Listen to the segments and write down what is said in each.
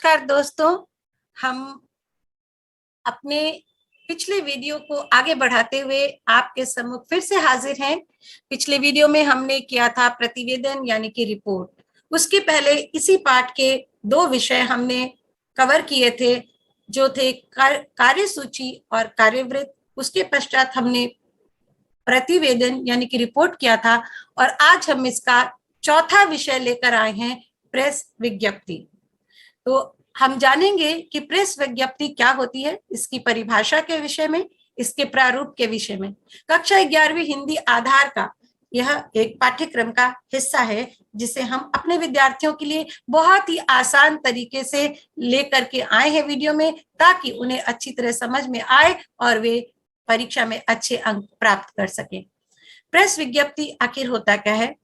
नमस्कार दोस्तों, हम अपने पिछले वीडियो को आगे बढ़ाते हुए आपके सम्मुख फिर से हाजिर हैं। पिछले वीडियो में हमने किया था प्रतिवेदन यानी कि रिपोर्ट। उसके पहले इसी पाठ के दो विषय हमने कवर किए थे, जो थे कार्यसूची और कार्यवृत्त। उसके पश्चात हमने प्रतिवेदन यानी कि रिपोर्ट किया था और आज हम इसका चौथा विषय लेकर आए हैं, प्रेस विज्ञप्ति। तो हम जानेंगे कि प्रेस विज्ञप्ति क्या होती है, इसकी परिभाषा के विषय में, इसके प्रारूप के विषय में। कक्षा 11वीं हिंदी आधार का यह एक पाठ्यक्रम का हिस्सा है, जिसे हम अपने विद्यार्थियों के लिए बहुत ही आसान तरीके से लेकर के आए हैं वीडियो में, ताकि उन्हें अच्छी तरह समझ में आए और वे परीक्षा में अच्छे अंक प्राप्त कर सके। प्रेस विज्ञप्ति आखिर होता क्या है?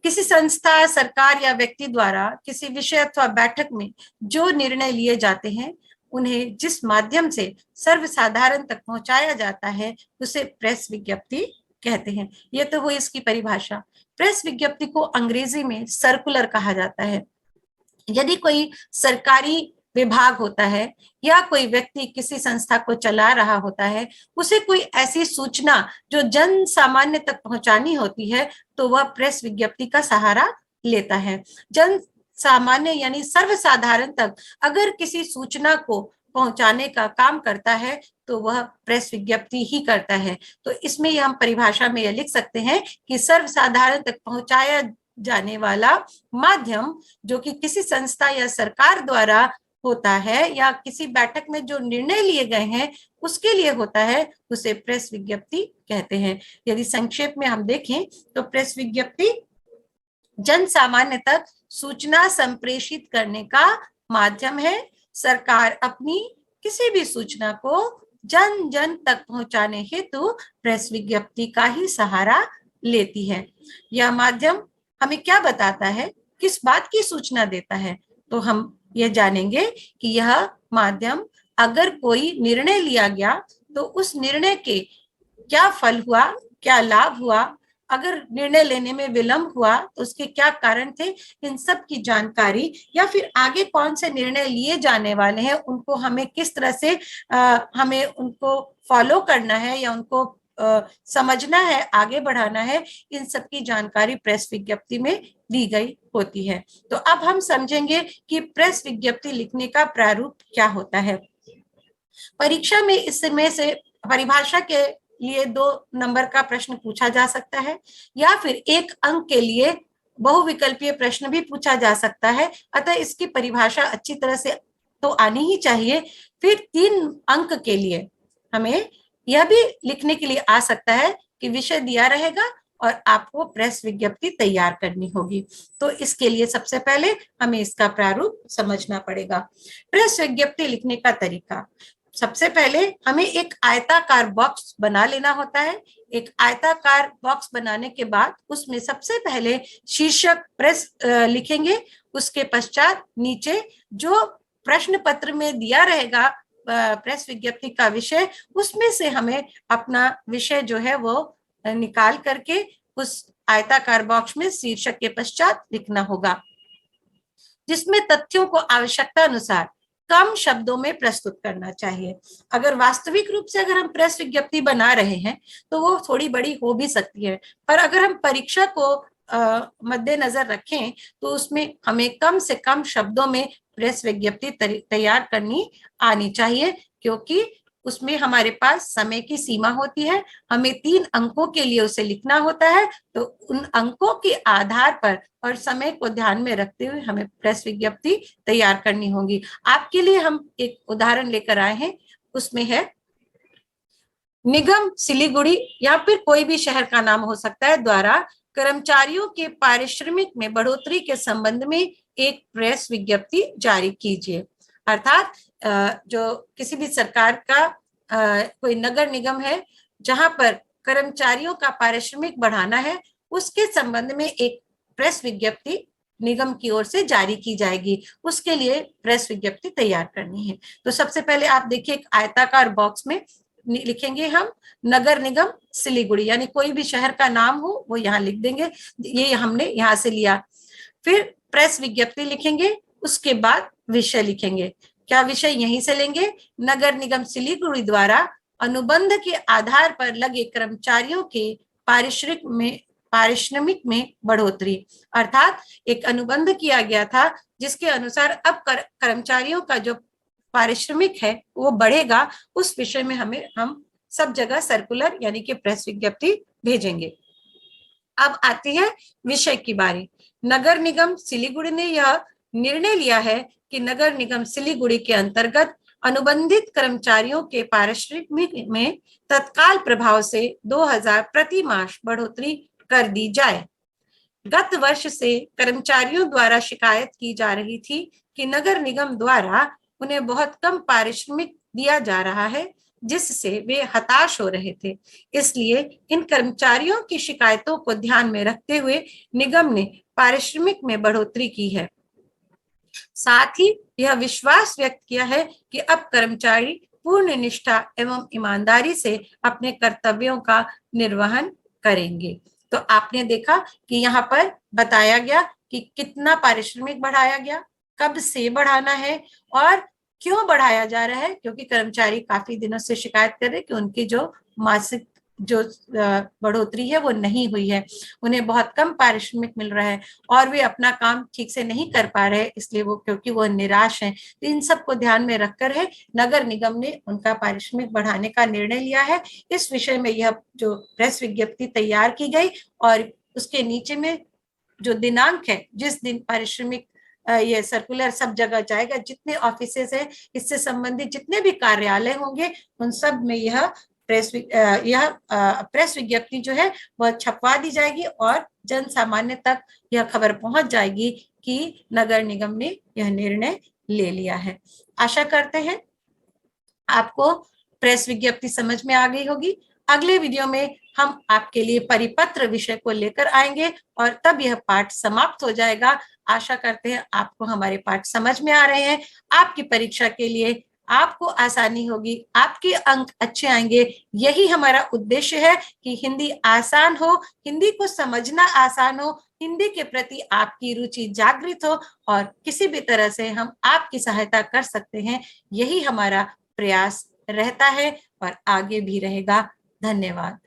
किसी संस्था, सरकार या व्यक्ति द्वारा किसी विषय अथवा बैठक में जो निर्णय लिए जाते हैं, उन्हें जिस माध्यम से सर्वसाधारण तक पहुंचाया जाता है, उसे प्रेस विज्ञप्ति कहते हैं। यह तो हुई इसकी परिभाषा। प्रेस विज्ञप्ति को अंग्रेजी में सर्कुलर कहा जाता है। यदि कोई सरकारी विभाग होता है या कोई व्यक्ति किसी संस्था को चला रहा होता है, उसे कोई ऐसी सूचना जो जन सामान्य तक पहुंचानी होती है, तो वह प्रेस विज्ञप्ति का सहारा लेता है। जन सामान्य यानी सर्वसाधारण तक अगर किसी सूचना को पहुंचाने का काम करता है, तो वह प्रेस विज्ञप्ति ही करता है। तो इसमें हम परिभाषा में यह लिख सकते हैं कि सर्वसाधारण तक पहुंचाया जाने वाला माध्यम जो कि किसी संस्था या सरकार द्वारा होता है या किसी बैठक में जो निर्णय लिए गए हैं उसके लिए होता है, उसे प्रेस विज्ञप्ति कहते हैं। यदि संक्षेप में हम देखें तो प्रेस विज्ञप्ति जन सामान्य तक सूचना संप्रेषित करने का माध्यम है। सरकार अपनी किसी भी सूचना को जन जन तक पहुंचाने हेतु प्रेस विज्ञप्ति का ही सहारा लेती है। यह माध्यम हमें क्या बताता है, किस बात की सूचना देता है? तो हम यह जानेंगे कि यह माध्यम, अगर कोई निर्णय लिया गया तो उस निर्णय के क्या फल हुआ, क्या लाभ हुआ, अगर निर्णय लेने में विलंब हुआ तो उसके क्या कारण थे, इन सब की जानकारी, या फिर आगे कौन से निर्णय लिए जाने वाले हैं, उनको हमें किस तरह से हमें उनको फॉलो करना है या उनको समझना है, आगे बढ़ाना है, इन सब की जानकारी प्रेस विज्ञप्ति में दी गई होती है। तो अब हम समझेंगे कि प्रेस विज्ञप्ति लिखने का प्रारूप क्या होता है। परीक्षा में इसमें से परिभाषा के लिए 2 नंबर का प्रश्न पूछा जा सकता है, या फिर 1 अंक के लिए बहुविकल्पीय प्रश्न भी पूछा जा सकता है। अतः इसकी परिभाषा अच्छी तरह से तो आनी ही चाहिए। फिर 3 अंक के लिए हमें यह भी लिखने के लिए आ सकता है कि विषय दिया रहेगा और आपको प्रेस विज्ञप्ति तैयार करनी होगी। तो इसके लिए सबसे पहले हमें इसका प्रारूप समझना पड़ेगा। प्रेस विज्ञप्ति लिखने का तरीका, सबसे पहले हमें एक आयताकार बॉक्स बना लेना होता है। एक आयताकार बॉक्स बनाने के बाद उसमें सबसे पहले शीर्षक प्रेस लिखेंगे। उसके पश्चात नीचे जो प्रश्न पत्र में दिया रहेगा प्रेस विज्ञप्ति का विषय, उसमें से हमें अपना विषय जो है वो निकाल करके उस आयताकार बॉक्स में शीर्षक के पश्चात लिखना होगा, जिसमें तथ्यों को आवश्यकता अनुसार कम शब्दों में प्रस्तुत करना चाहिए। अगर वास्तविक रूप से अगर हम प्रेस विज्ञप्ति बना रहे हैं तो वो थोड़ी बड़ी हो भी सकती है, पर अगर हम परीक्षा को मद्देनजर रखें तो उसमें हमें कम से कम शब्दों में प्रेस विज्ञप्ति तैयार करनी आनी चाहिए, क्योंकि उसमें हमारे पास समय की सीमा होती है। हमें 3 अंकों के लिए उसे लिखना होता है, तो उन अंकों के आधार पर और समय को ध्यान में रखते हुए हमें प्रेस विज्ञप्ति तैयार करनी होगी। आपके लिए हम एक उदाहरण लेकर आए हैं, उसमें है निगम सिलीगुड़ी या फिर कोई भी शहर का नाम हो सकता है द्वारा कर्मचारियों के पारिश्रमिक में बढ़ोतरी के संबंध में एक प्रेस विज्ञप्ति जारी कीजिए। अर्थात जो किसी भी सरकार का कोई नगर निगम है जहां पर कर्मचारियों का पारिश्रमिक बढ़ाना है, उसके संबंध में एक प्रेस विज्ञप्ति निगम की ओर से जारी की जाएगी। उसके लिए प्रेस विज्ञप्ति तैयार करनी है। तो सबसे पहले आप देखिए, एक आयताकार बॉक्स में लिखेंगे हम नगर निगम सिलीगुड़ी, यानी कोई भी शहर का नाम हो वो यहाँ लिख देंगे, ये हमने यहाँ से लिया। फिर प्रेस विज्ञप्ति लिखेंगे, उसके बाद विषय लिखेंगे। क्या विषय यहीं से लेंगे? नगर निगम सिलीगुड़ी द्वारा अनुबंध के आधार पर लगे कर्मचारियों के पारिश्रमिक में बढ़ोतरी। अर्थात एक अनुबंध किया गया था जिसके अनुसार अब कर्मचारियों का जो पारिश्रमिक है वो बढ़ेगा। उस विषय में हम सब जगह सर्कुलर यानी कि प्रेस विज्ञप्ति भेजेंगे। अब आती है विषय की बारी। नगर निगम सिलीगुड़ी ने यह निर्णय लिया है कि नगर निगम सिलीगुड़ी के अंतर्गत अनुबंधित कर्मचारियों के पारिश्रमिक में तत्काल प्रभाव से 2000 प्रति मास बढ़ोतरी कर दी जाए। गत वर्ष से कर्मचारियों द्वारा शिकायत की जा रही थी कि नगर निगम द्वारा उन्हें बहुत कम पारिश्रमिक दिया जा रहा है, जिससे वे हताश हो रहे थे। इसलिए इन कर्मचारियों की शिकायतों को ध्यान में रखते हुए निगम ने पारिश्रमिक में बढ़ोतरी की है। साथ ही यह विश्वास व्यक्त किया है कि अब कर्मचारी पूर्ण निष्ठा एवं ईमानदारी से अपने कर्तव्यों का निर्वहन करेंगे। तो आपने देखा कि यहाँ पर बताया गया कि कितना पारिश्रमिक बढ़ाया गया, कब से बढ़ाना है और क्यों बढ़ाया जा रहा है, क्योंकि कर्मचारी काफी दिनों से शिकायत कर रहे कि उनकी जो मासिक जो बढ़ोतरी है वो नहीं हुई है, उन्हें बहुत कम पारिश्रमिक मिल रहा है और वे अपना काम ठीक से नहीं कर पा रहे, इसलिए वो क्योंकि वो निराश हैं। तो इन सब को ध्यान में रखकर है नगर निगम ने उनका पारिश्रमिक बढ़ाने का निर्णय लिया है। इस विषय में यह जो प्रेस विज्ञप्ति तैयार की गई और उसके नीचे में जो दिनांक है, जिस दिन पारिश्रमिक ये सर्कुलर सब जगह जाएगा, जितने ऑफिसेज है इससे संबंधित जितने भी कार्यालय होंगे उन सब में यह प्रेस विज्ञप्ति जो है वह छपवा दी जाएगी और जन सामान्य तक यह खबर पहुंच जाएगी कि नगर निगम ने यह निर्णय ले लिया है। आशा करते हैं आपको प्रेस विज्ञप्ति समझ में आ गई होगी। अगले वीडियो में हम आपके लिए परिपत्र विषय को लेकर आएंगे और तब यह पाठ समाप्त हो जाएगा। आशा करते हैं आपको हमारे पाठ समझ में आ रहे हैं। आपकी परीक्षा के लिए आपको आसानी होगी, आपके अंक अच्छे आएंगे। यही हमारा उद्देश्य है कि हिंदी आसान हो, हिंदी को समझना आसान हो, हिंदी के प्रति आपकी रुचि जागृत हो और किसी भी तरह से हम आपकी सहायता कर सकते हैं, यही हमारा प्रयास रहता है और आगे भी रहेगा। धन्यवाद।